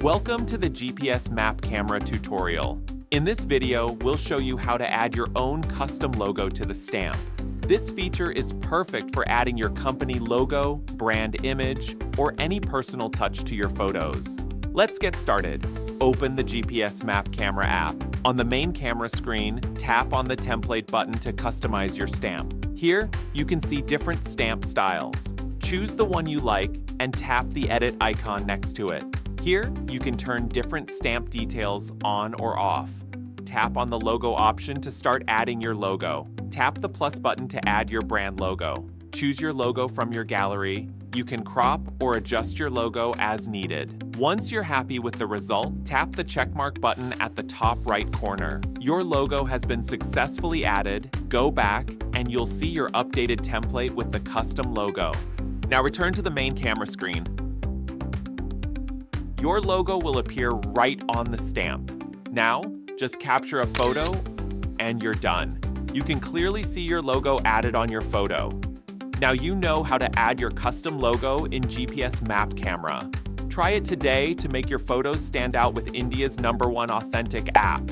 Welcome to the GPS map camera tutorial. In this video, we'll show you how to add your own custom logo to the stamp. This feature is perfect for adding your company logo, brand image, or any personal touch to your photos. Let's get started. Open the GPS map camera app. On the main camera screen, tap on the template button to customize your stamp. Here, you can see different stamp styles. Choose the one you like and tap the edit icon next to it. Here, you can turn different stamp details on or off. Tap on the logo option to start adding your logo. Tap the plus button to add your brand logo. Choose your logo from your gallery. You can crop or adjust your logo as needed. Once you're happy with the result, tap the checkmark button at the top right corner. Your logo has been successfully added. Go back, and you'll see your updated template with the custom logo. Now return to the main camera screen. Your logo will appear right on the stamp. Now, just capture a photo, and you're done. You can clearly see your logo added on your photo. Now you know how to add your custom logo in GPS Map Camera. Try it today to make your photos stand out with India's #1 authentic app.